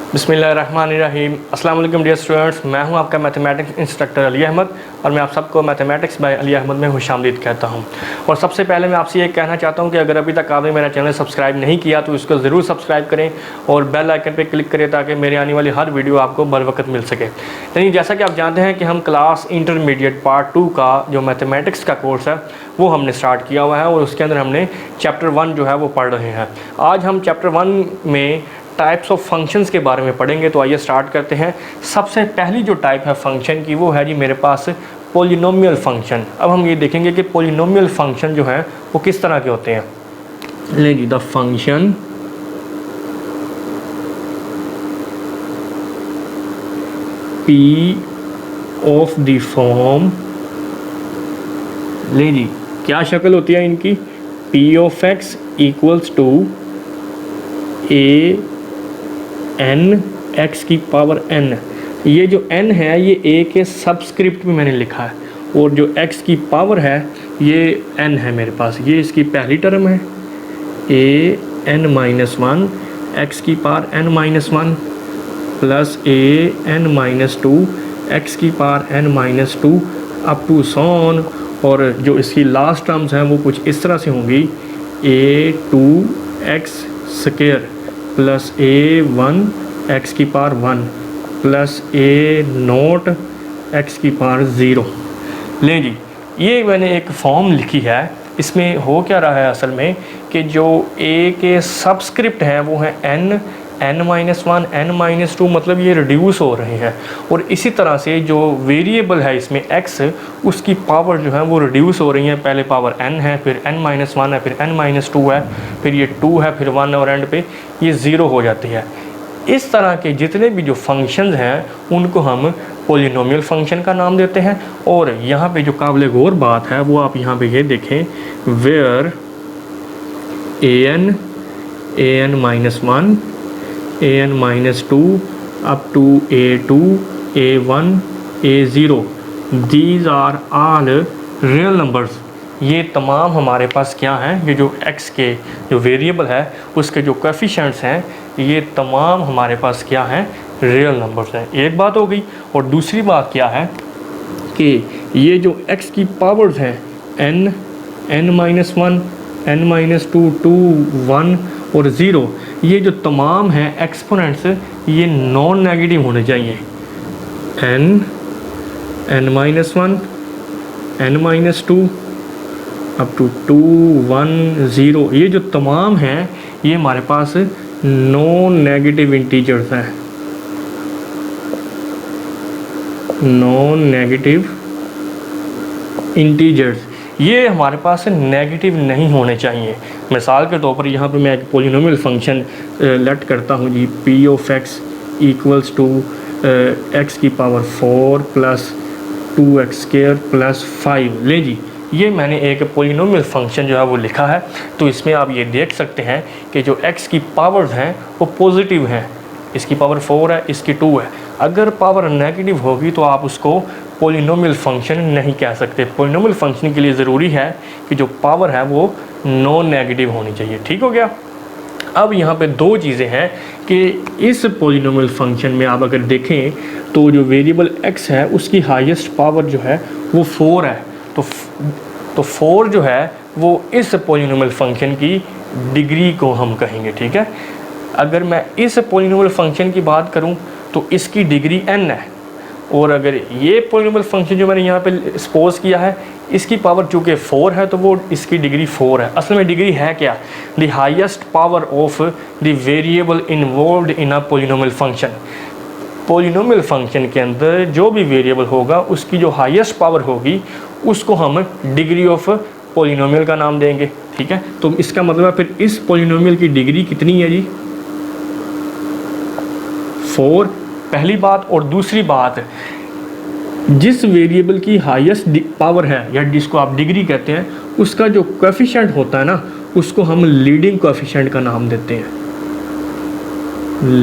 बिस्मिल्लाहिर्रहमानिर्रहीम। अस्सलाम वालेकुम डियर स्टूडेंट्स, मैं हूं आपका मैथमेटिक्स इंस्ट्रक्टर अली अहमद और मैं आप सबको मैथमेटिक्स बाय अली अहमद में खुशामदीद कहता हूं। और सबसे पहले मैं आपसे ये कहना चाहता हूं कि अगर अभी तक आपने मेरा चैनल सब्सक्राइब नहीं किया तो इसको ज़रूर सब्सक्राइब करें और बेल आइकन पर क्लिक करें ताकि मेरे आने वाली हर वीडियो आपको बर वक्त मिल सके। यानी जैसा कि आप जानते हैं कि हम क्लास इंटरमीडिएट पार्ट 2 का जो मैथमेटिक्स का कोर्स है वो हमने स्टार्ट किया हुआ है और उसके अंदर हमने चैप्टर 1 जो है वो पढ़ रहे हैं। आज हम चैप्टर 1 में टाइप्स ऑफ फंक्शंस के बारे में पढ़ेंगे। तो आइए स्टार्ट करते हैं। सबसे पहली जो टाइप है फंक्शन की वो है जी मेरे पास पॉलिनोमियल फंक्शन। अब हम ये देखेंगे कि पॉलिनोमियल फंक्शन जो है वो किस तरह के होते हैं। ले जी, the function P of the form, ले जी क्या शक्ल होती है इनकी, P of x equals to a n x की पावर एन। ये जो n है ये a के सबस्क्रिप्ट में मैंने लिखा है और जो x की पावर है ये n है मेरे पास। ये इसकी पहली टर्म है a n माइनस 1 एक्स की power n minus 1 plus a n minus 2 x की power n minus 2 up to सॉन। और जो इसकी लास्ट टर्म्स हैं वो कुछ इस तरह से होंगी a2 x square plus a1 x की पावर 1 प्लस a0 एक्स की पावर 0। लें जी, ये मैंने एक फॉर्म लिखी है। इसमें हो क्या रहा है असल में कि जो a के सबस्क्रिप्ट हैं वो हैं n, n minus 1, n minus 2, मतलब ये रिड्यूस हो रहे हैं। और इसी तरह से जो वेरिएबल है इसमें x, उसकी पावर जो है वो रिड्यूस हो रही है। पहले पावर n है, फिर n माइनस 1 है, फिर n माइनस 2 है, फिर ये 2 है, फिर 1 और एंड पे ये 0 हो जाती है। इस तरह के जितने भी जो फंक्शंस हैं उनको हम पॉलिनोमियल फंक्शन का नाम देते हैं। और यहाँ पे जो काबिल गौर बात है वो आप यहाँ पे ये देखें, where an minus 1, an minus 2 up to a2, a1, a0, these are all real numbers. ये तमाम हमारे पास क्या हैं, ये जो x के जो वेरिएबल है उसके जो कोएफिशिएंट्स हैं ये तमाम हमारे पास क्या हैं, रियल नंबर्स हैं। एक बात हो गई। और दूसरी बात क्या है कि ये जो x की पावर्स हैं n, n minus 1, n minus 2, 2, 1 और 0, ये जो तमाम हैं एक्सपोनेंट्स ये नॉन नेगेटिव होने चाहिए। n minus 1, n minus 2 up to 2, 1, 0, ये जो तमाम हैं ये हमारे पास नॉन नेगेटिव इंटीजर्स हैं। नॉन नेगेटिव इंटीजर्स ये हमारे पास नेगेटिव नहीं होने चाहिए। मिसाल के तौर पर यहाँ पे मैं एक पॉलिनोमियल फंक्शन लेट करता हूँ जी, P of x equals to x की power 4 plus 2x square plus 5। ले जी, ये मैंने एक पॉलिनोमियल फंक्शन जो है वो लिखा है। तो इसमें आप ये देख सकते हैं कि जो x की पावर्स हैं वो पॉजिटिव हैं। इसकी पावर 4 है, इसकी 2 है। अगर पावर नेगेटिव होगी तो आप उसको पॉलिनोमियल फंक्शन नहीं कह सकते। पॉलिनोमियल फंक्शन के लिए ज़रूरी है कि जो पावर है वो नॉन नेगेटिव होनी चाहिए। ठीक हो गया। अब यहाँ पे दो चीज़ें हैं कि इस पॉलिनोमियल फंक्शन में आप अगर देखें तो जो वेरिएबल x है उसकी हाईएस्ट पावर जो है वो 4 है। तो 4 जो है वो इस पॉलिनोमियल फंक्शन की डिग्री को हम कहेंगे। ठीक है। अगर मैं इस पॉलिनोमियल फंक्शन की बात करूं तो इसकी डिग्री n है। और अगर ये पॉलिनोमियल फंक्शन जो मैंने यहाँ पे सपोज किया है इसकी पावर चूँकि 4 है तो वो इसकी डिग्री 4 है। असल में डिग्री है क्या, the highest power of the variable involved in a polynomial function. Polynomial function के अंदर जो भी वेरिएबल होगा उसकी जो हाईएस्ट पावर होगी उसको हम डिग्री ऑफ पॉलिनोमियल का नाम देंगे। ठीक है। तो इसका मतलब फिर इस पॉलिनोमियल की डिग्री कितनी है जी, 4, पहली बात। और दूसरी बात, जिस वेरिएबल की हाईएस्ट पावर है या जिसको आप डिग्री कहते हैं उसका जो कोएफिशिएंट होता है ना उसको हम लीडिंग कोएफिशिएंट का नाम देते हैं।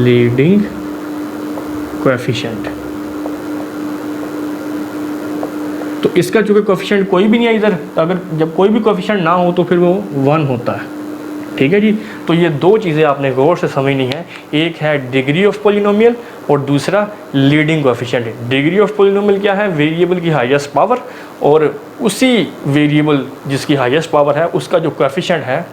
Leading coefficient. तो इसका चूँकि कोएफिशिएंट कोई भी नहीं है इधर, अगर जब कोई भी कोएफिशिएंट ना हो तो फिर वो 1 होता है। ठीक है जी। तो ये दो चीज़ें आपने गौर से समझनी है, एक है डिग्री ऑफ पोलिनोमियल और दूसरा leading coefficient. Degree of polynomial क्या है, वेरिएबल की हाईएस्ट पावर, और उसी वेरिएबल जिसकी हाईएस्ट पावर है उसका जो कोएफिशिएंट है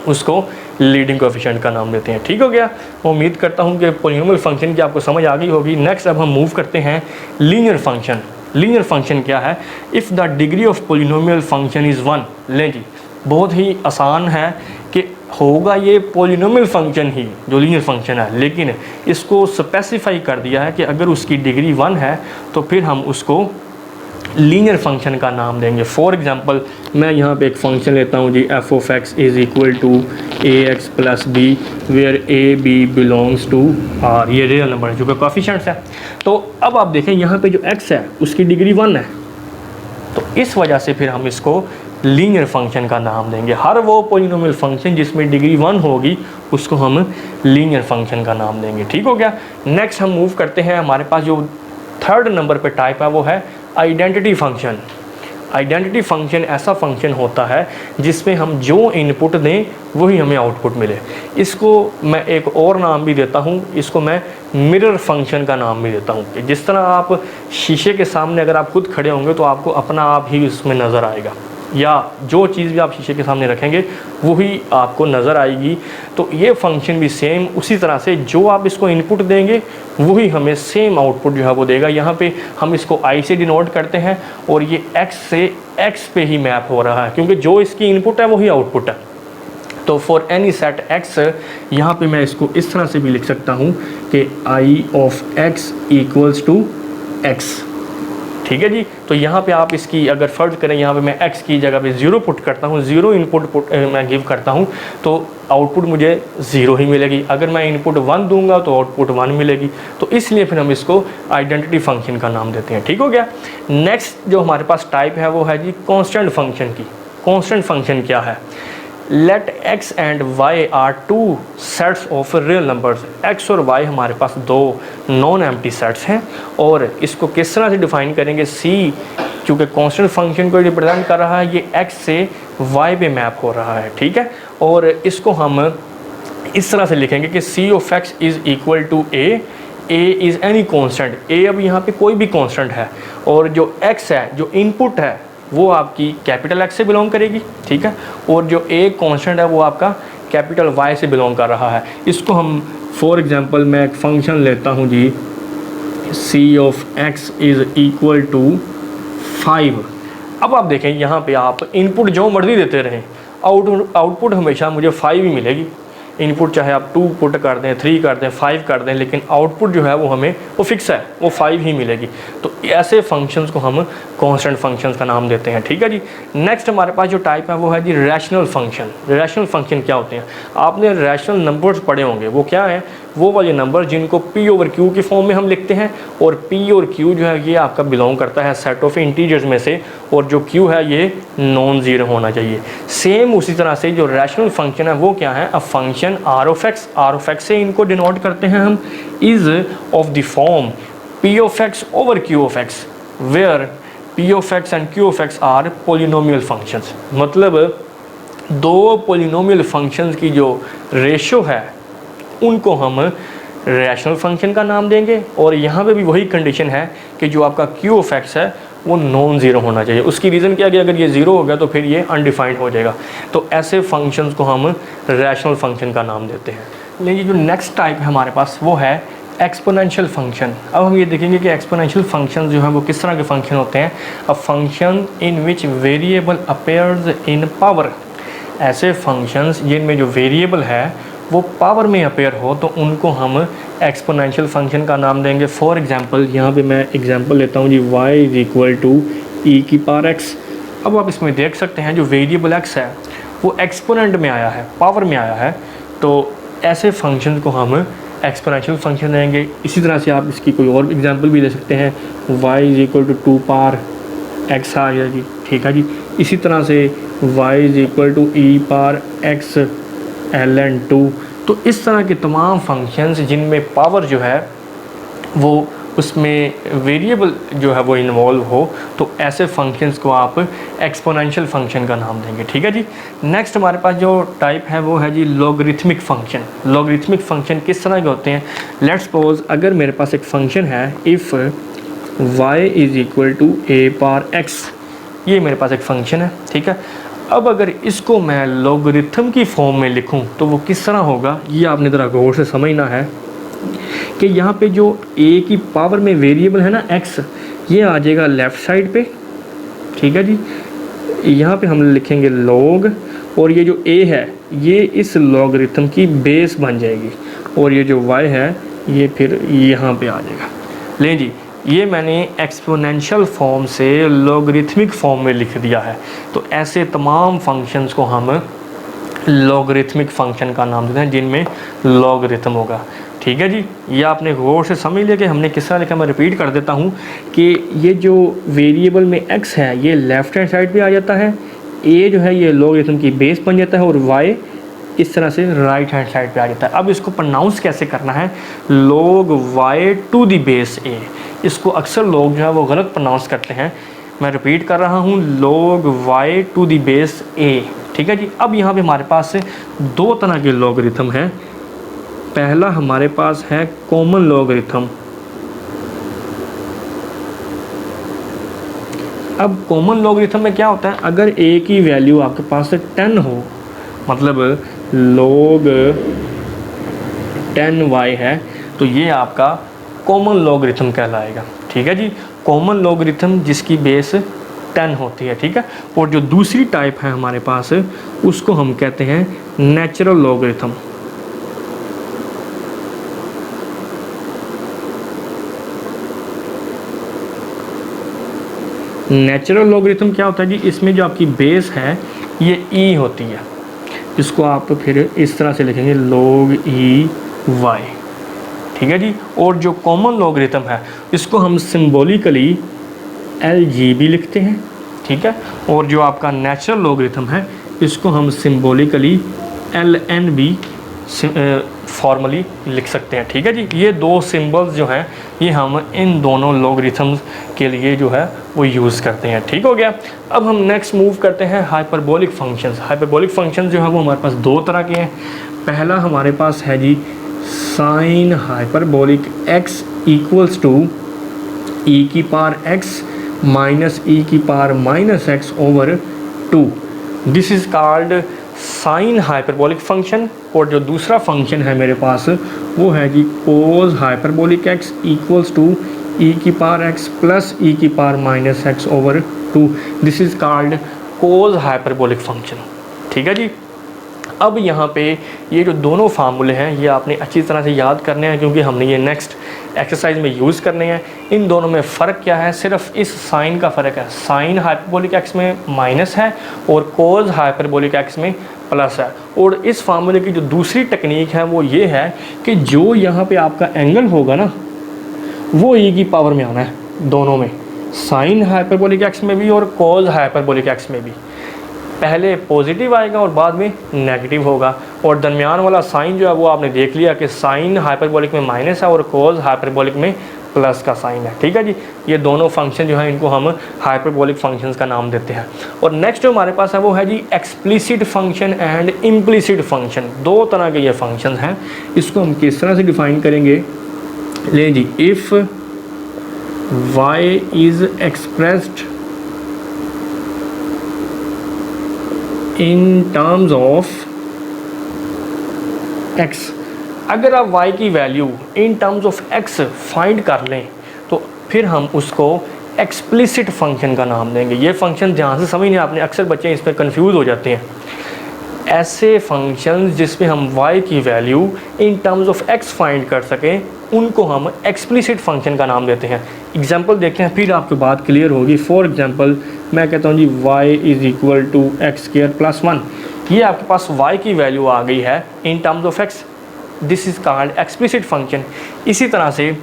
उसको लीडिंग कोएफिशिएंट का नाम देते हैं। ठीक हो गया। उम्मीद करता हूँ कि पोलिनोमियल फंक्शन की आपको समझ आ गई होगी। नेक्स्ट अब हम मूव करते हैं लीनियर फंक्शन। लीनियर फंक्शन क्या है, if the degree of polynomial function is 1। लें जी, बहुत ही आसान है कि होगा ये पोलिनोमियल फंक्शन ही जो लीनियर फंक्शन है, लेकिन इसको स्पेसिफाई कर दिया है कि अगर उसकी डिग्री 1 है तो फिर हम उसको लीनियर फंक्शन का नाम देंगे। फॉर एग्जांपल मैं यहाँ पे एक फंक्शन लेता हूँ जी, f of x is equal to a x plus b where a b belongs to R. ये रियल नंबर है जो कि कोएफिशिएंट्स है। तो अब आप देखें यहाँ पे जो एक्स है उसकी डिग्री 1 है, तो इस वजह से फिर हम इसको लीनियर फंक्शन का नाम देंगे। हर वो पोलिनोमियल फंक्शन जिसमें डिग्री 1 होगी उसको हम लीनियर फंक्शन का नाम देंगे। ठीक हो गया। नेक्स्ट हम मूव करते हैं, हमारे पास जो थर्ड नंबर पे टाइप है वो है आइडेंटिटी फंक्शन। आइडेंटिटी फंक्शन ऐसा फंक्शन होता है जिसमें हम जो इनपुट दें वही हमें आउटपुट मिले। इसको मैं एक और नाम भी देता हूँ, इसको मैं मिरर फंक्शन का नाम भी देता हूँ कि जिस तरह आप शीशे के सामने अगर आप खुद खड़े होंगे तो आपको अपना आप ही उसमें नज़र आएगा, या जो चीज़ भी आप शीशे के सामने रखेंगे वही आपको नज़र आएगी। तो ये फंक्शन भी सेम उसी तरह से जो आप इसको इनपुट देंगे वही हमें सेम आउटपुट जो है वो देगा। यहाँ पे हम इसको आई से डिनोट करते हैं और ये एक्स से एक्स पे ही मैप हो रहा है क्योंकि जो इसकी इनपुट है वही आउटपुट है। तो फॉर एनी सेट एक्स, यहाँ पे मैं इसको इस तरह से भी लिख सकता हूँ कि I of x equals to x. ठीक है जी। तो यहाँ पे आप इसकी अगर फ़र्ज करें, यहाँ पे मैं x की जगह पे 0 पुट करता हूँ, 0 इनपुट मैं गिव करता हूँ तो आउटपुट मुझे 0 ही मिलेगी। अगर मैं इनपुट 1 दूंगा तो आउटपुट 1 मिलेगी। तो इसलिए फिर हम इसको आइडेंटिटी फंक्शन का नाम देते हैं। ठीक हो गया। नेक्स्ट जो हमारे पास टाइप है वो है जी कांस्टेंट फंक्शन की। कांस्टेंट फंक्शन क्या है, let x and y are two sets of real numbers. x और y हमारे पास दो नॉन एम्प्टी सेट्स हैं और इसको किस तरह से डिफाइन करेंगे, c चूँकि कांस्टेंट फंक्शन को रिप्रेजेंट कर रहा है, ये x से y पे मैप हो रहा है। ठीक है। और इसको हम इस तरह से लिखेंगे कि c of x is equal to a is any constant. a अब यहाँ पे कोई भी कांस्टेंट है और जो x है, जो इनपुट है, वो आपकी कैपिटल X से बिलोंग करेगी। ठीक है। और जो ए कांस्टेंट है वो आपका कैपिटल Y से बिलोंग कर रहा है। इसको हम फॉर एग्जांपल मैं एक फंक्शन लेता हूँ जी, c of x is equal to 5। अब आप देखें यहाँ पे आप इनपुट जो मर्जी देते रहें, आउटपुट हमेशा मुझे 5 ही मिलेगी। इनपुट चाहे आप 2 पुट कर दें, 3 कर दें, 5 कर दें, लेकिन आउटपुट जो है वो हमें वो फिक्स है, वो 5 ही मिलेगी। तो ऐसे फंक्शंस को हम कांस्टेंट फंक्शंस का नाम देते हैं। ठीक है जी। नेक्स्ट हमारे पास जो टाइप है वो है जी रैशनल फंक्शन। रैशनल फंक्शन क्या होते हैं, आपने रैशनल नंबर्स पढ़े होंगे। वो क्या है, वो वाले नंबर जिनको p ओवर q के फॉर्म में हम लिखते हैं, और p और q जो है ये आपका बिलोंग करता है सेट ऑफ इंटीजर्स में से, और जो q है ये नॉन ज़ीरो होना चाहिए। सेम उसी तरह से जो रैशनल फंक्शन है वो क्या है, a function r of x से इनको डिनोट करते हैं हम, is of the form p of x over q of x where p of x and q of x are polynomial functions. मतलब दो पोलिनोमियल फंक्शंस की जो रेशो है उनको हम रैशनल फंक्शन का नाम देंगे। और यहाँ पे भी वही कंडीशन है कि जो आपका q ऑफ x है वो नॉन ज़ीरो होना चाहिए। उसकी रीज़न क्या है कि अगर ये ज़ीरो हो गया तो फिर ये अनडिफाइंड हो जाएगा। तो ऐसे फंक्शंस को हम रैशनल फंक्शन का नाम देते हैं। लेकिन जो नेक्स्ट टाइप है हमारे पास वो है एक्सपोनेंशियल फंक्शन। अब हम ये देखेंगे कि एक्सपोनेंशियल फंक्शन जो है वो किस तरह के फंक्शन होते हैं। A function in which variable appears in power. ऐसे फंक्शंस जिनमें जो वेरिएबल है वो पावर में अपेयर हो तो उनको हम एक्सपोनेंशियल फंक्शन का नाम देंगे। फॉर एग्जांपल यहाँ पे मैं एग्जांपल लेता हूँ जी, y is equal to e की पावर x। अब आप इसमें देख सकते हैं जो वेरिएबल x है वो एक्सपोनेंट में आया है, पावर में आया है। तो ऐसे फंक्शन को हम एक्सपोनेंशियल फंक्शन देंगे। इसी तरह से आप इसकी कोई और एग्जांपल भी ले सकते हैं, y is equal to 2 power x आ गया जी। ठीक है जी। इसी तरह से y is equal to e power x ln 2। तो इस तरह के तमाम फंक्शंस जिनमें पावर जो है वो उसमें वेरिएबल जो है वो इन्वॉल्व हो, तो ऐसे फंक्शंस को आप एक्सपोनेंशियल फंक्शन का नाम देंगे। ठीक है जी। नेक्स्ट हमारे पास जो टाइप है वो है जी लॉगरिथमिक फंक्शन। लॉगरिथमिक फंक्शन किस तरह के होते हैं? लेट्स सपोज अगर मेरे पास एक फंक्शन है, if y is equal to a power x, ये मेरे पास एक फंक्शन है। ठीक है। अब अगर इसको मैं लॉगरिथम की फॉर्म में लिखूं तो वो किस तरह होगा, ये आपने ज़रा गौर से समझना है कि यहाँ पे जो a की पावर में वेरिएबल है ना x, ये आ जाएगा लेफ़्ट साइड पे। ठीक है जी। यहाँ पे हम लिखेंगे log, और ये जो a है ये इस लॉगरिथम की बेस बन जाएगी, और ये जो y है ये फिर यहाँ पे आ जाएगा। लें जी, ये मैंने एक्सपोनेंशियल फॉर्म से लॉगरिथमिक फॉर्म में लिख दिया है। तो ऐसे तमाम फंक्शंस को हम लॉगरिथमिक फंक्शन का नाम देते हैं जिनमें लॉगरिथम होगा। ठीक है जी। ये आपने गौर से समझ लिया कि हमने किस तरह लिखा। मैं रिपीट कर देता हूँ कि ये जो वेरिएबल में x है ये लेफ़्ट हैंड साइड पे आ जाता है, a जो है ये लॉगरिथम की बेस बन जाता है, और y इस तरह से राइट हैंड साइड पे आ जाता है। अब इसको प्रोनाउंस कैसे करना है? log y to the base a। इसको अक्सर लोग जो है वो गलत प्रोनाउंस करते हैं। मैं रिपीट कर रहा हूँ, log y to the base a। ठीक है जी। अब यहाँ पे हमारे पास से दो तरह के लॉगरिथम हैं। पहला हमारे पास है कॉमन लॉगरिथम। अब कॉमन लॉगरिथम में क्या होता है, अगर a की वैल्यू आपके पास से 10 हो, मतलब log 10y है, तो ये आपका कॉमन लॉगरिथम कहलाएगा। ठीक है जी। कॉमन लॉगरिथम जिसकी बेस 10 होती है। ठीक है। और जो दूसरी टाइप है हमारे पास, उसको हम कहते हैं नेचुरल लॉगरिथम। नेचुरल लॉगरिथम क्या होता है जी, इसमें जो आपकी बेस है ये e होती है, इसको आप फिर इस तरह से लिखेंगे log e y। ठीक है जी। और जो कॉमन लॉगरिथम है इसको हम सिंबॉलिकली lg भी लिखते हैं। ठीक है। और जो आपका नेचुरल लॉगरिथम है इसको हम सिंबॉलिकली ln भी फॉर्मली लिख सकते हैं। ठीक है जी। ये दो सिंबल्स जो हैं ये हम इन दोनों लॉगरिथम्स के लिए जो है वो यूज़ करते हैं। ठीक हो गया। अब हम नेक्स्ट मूव करते हैं हाइपरबोलिक फंक्शंस। हाइपरबोलिक फंक्शंस जो है वो हमारे पास दो तरह के हैं। पहला हमारे पास है जी sine hyperbolic x equals to e की पावर x माइनस e की power minus x over 2। This is called sine hyperbolic function. और जो दूसरा फंक्शन है मेरे पास वो है जी cos hyperbolic x equals to e की पावर x प्लस e की power minus x over 2। This is called cos hyperbolic function. ठीक है जी। अब यहाँ पे ये जो दोनों फार्मूले हैं ये आपने अच्छी तरह से याद करने हैं, क्योंकि हमने ये नेक्स्ट एक्सरसाइज में यूज़ करने हैं। इन दोनों में फ़र्क क्या है? सिर्फ इस साइन का फ़र्क है। साइन हाइपरबोलिक x में माइनस है और कोस हाइपरबोलिक x में प्लस है। और इस फार्मूले की जो दूसरी टेक्निक है वो ये है कि जो यहाँ पे आपका एंगल होगा ना वो e की पावर में आना है दोनों में, साइन हाइपरबोलिक x में भी और कोस हाइपरबोलिक x में भी। पहले पॉजिटिव आएगा और बाद में नेगेटिव होगा। और दरमियान वाला साइन जो है वो आपने देख लिया कि साइन हाइपरबोलिक में माइनस है और कोस हाइपरबोलिक में प्लस का साइन है। ठीक है जी। ये दोनों फंक्शन जो है इनको हम हाइपरबोलिक फंक्शंस का नाम देते हैं। और नेक्स्ट जो हमारे पास है वो है जी explicit function and implicit function. दो तरह के ये फंक्शन हैं। इसको हम किस तरह से डिफाइन करेंगे? ले जी, if y is expressed in terms of x, अगर आप y की value in terms of x find कर लें तो फिर हम उसको एक्सप्लिसिट फंक्शन का नाम देंगे। ये फंक्शन ध्यान से समझिए, आपने अक्सर बच्चे इस पर कंफ्यूज हो जाते हैं। ऐसे फंक्शंस जिसमें हम y की value in terms of x find कर सकें उनको हम एक्सप्लिसिट फंक्शन का नाम देते हैं। एग्जांपल देखते हैं फिर आपको बात क्लियर होगी। फॉर एग्जांपल मैं कहता हूँ जी y is equal to x square plus 1। ये आपके पास y की वैल्यू आ गई है in terms of x। This is called explicit function. इसी तरह से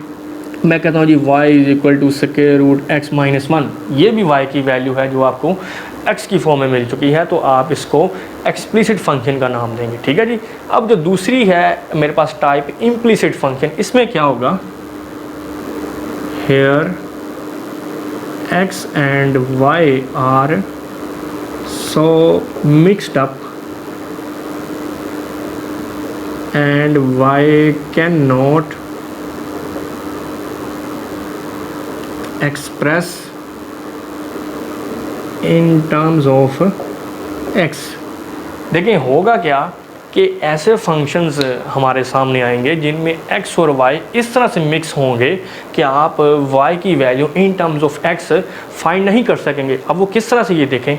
मैं कहता हूँ जी y is equal to square root x minus 1। ये भी y की वैल्यू है जो आपको x की फॉर्म में मिल चुकी है, तो आप इसको एक्सप्लिसिट फंक्शन का नाम देंगे। ठीक है जी। अब जो दूसरी है मेरे पास टाइप इम्प्लिसिट फंक्शन, इसमें क्या होगा? here x and y are so mixed up and y cannot express in terms of x। देखें होगा क्या कि ऐसे फंक्शंस हमारे सामने आएंगे जिनमें x और y इस तरह से मिक्स होंगे कि आप y की value in terms of x find नहीं कर सकेंगे। अब वो किस तरह से, ये देखें,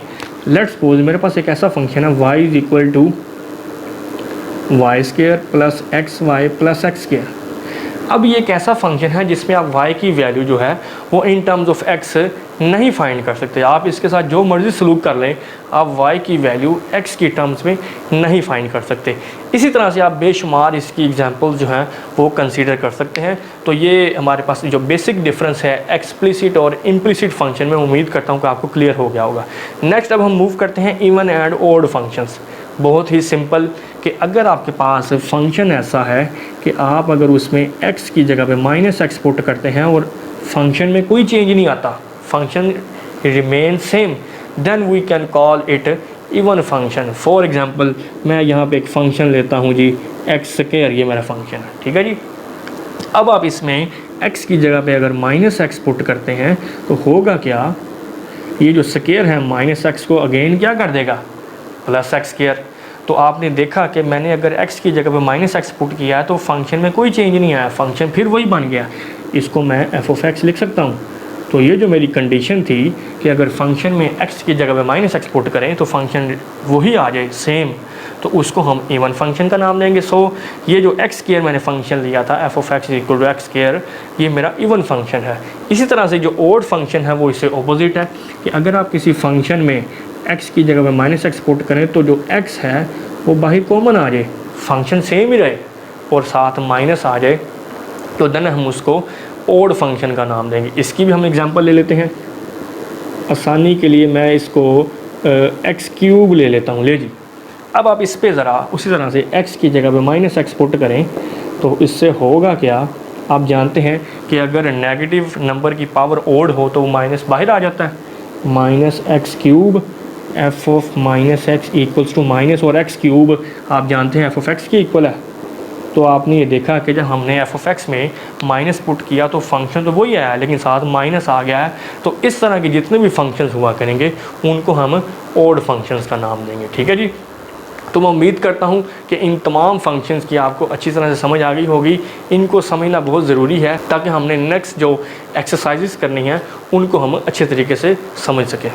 लेट्स सपोज मेरे पास एक ऐसा फंक्शन है y is equal to y square plus x y plus x square. अब ये एक ऐसा फंक्शन है जिसमें आप y की वैल्यू जो है वो इन टर्म्स ऑफ x नहीं फाइंड कर सकते। आप इसके साथ जो मर्ज़ी सलूक कर लें, आप y की वैल्यू x की टर्म्स में नहीं फाइंड कर सकते। इसी तरह से आप बेशुमार इसकी एग्जांपल्स जो हैं वो कंसीडर कर सकते हैं। तो ये हमारे पास जो बेसिक डिफरेंस है एक्सप्लिसिट और इम्प्लिसिट फंक्शन में, उम्मीद करता हूँ कि आपको क्लियर हो गया होगा। नेक्स्ट अब हम मूव करते हैं इवन एंड ऑड फंक्शंस। बहुत ही सिंपल कि अगर आपके पास फंक्शन ऐसा है कि आप अगर उसमें x की जगह पे माइनस एक्स पुट करते हैं और फंक्शन में कोई चेंज नहीं आता, function remain same, then we can call it even function. For example मैं यहाँ पे एक फ़ंक्शन लेता हूँ जी एक्स स्क्वायर, ये मेरा फंक्शन है, ठीक है जी। अब आप इसमें x की जगह पे अगर माइनस एक्स पुट करते हैं तो होगा क्या, ये जो स्क्वायर है माइनस एक्स को अगेन क्या कर देगा, प्लस एक्स स्क्वायर। तो आपने देखा कि मैंने अगर x की जगह पे माइनस एक्स पुट किया है तो फंक्शन में कोई चेंज नहीं आया, फंक्शन फिर वही बन गया। इसको मैं एफ ऑफ एक्स लिख सकता हूँ। तो ये जो मेरी कंडीशन थी कि अगर फंक्शन में x की जगह पे माइनस एक्स पुट करें तो फंक्शन वही आ जाए सेम, तो उसको हम इवन फंक्शन का नाम देंगे। सो ये जो एक्स स्क्वायर मैंने फंक्शन लिया था f of x equal to x square, ये मेरा इवन फंक्शन है। इसी तरह से जो ऑड फंक्शन है वो इससे ऑपोजिट है कि अगर आप किसी फंक्शन में x की जगह पे माइनस एक्स पुट करें तो जो x है वो बाहर कॉमन आ जाए, फंक्शन सेम ही रहे और साथ माइनस आ जाए, तो देन हम उसको ऑड फंक्शन का नाम देंगे। इसकी भी हम एग्जांपल ले लेते हैं आसानी के लिए। मैं इसको एक्स क्यूब ले लेता हूँ, ले जी। अब आप इस पे ज़रा उसी तरह से x की जगह पे माइनस एक्स पुट करें तो इससे होगा क्या, आप जानते हैं कि अगर नेगेटिव नंबर की पावर ऑड हो तो माइनस बाहर आ जाता है, minus x cube f of minus x equals to minus, और एक्स क्यूब आप जानते हैं एफ ऑफ एक्स के इक्वल है। तो आपने ये देखा कि जब हमने एफ ऑफ एक्स में माइनस पुट किया तो फंक्शन तो वही आया लेकिन साथ माइनस आ गया है। तो इस तरह के जितने भी फंक्शंस हुआ करेंगे उनको हम ऑड फंक्शंस का नाम देंगे, ठीक है जी। तो मैं उम्मीद करता हूँ कि इन तमाम फंक्शंस की आपको अच्छी तरह से समझ आ गई होगी। इनको समझना बहुत ज़रूरी है ताकि हमने नेक्स्ट जो एक्सरसाइजेस करनी है उनको हम अच्छे तरीके से समझ सकें।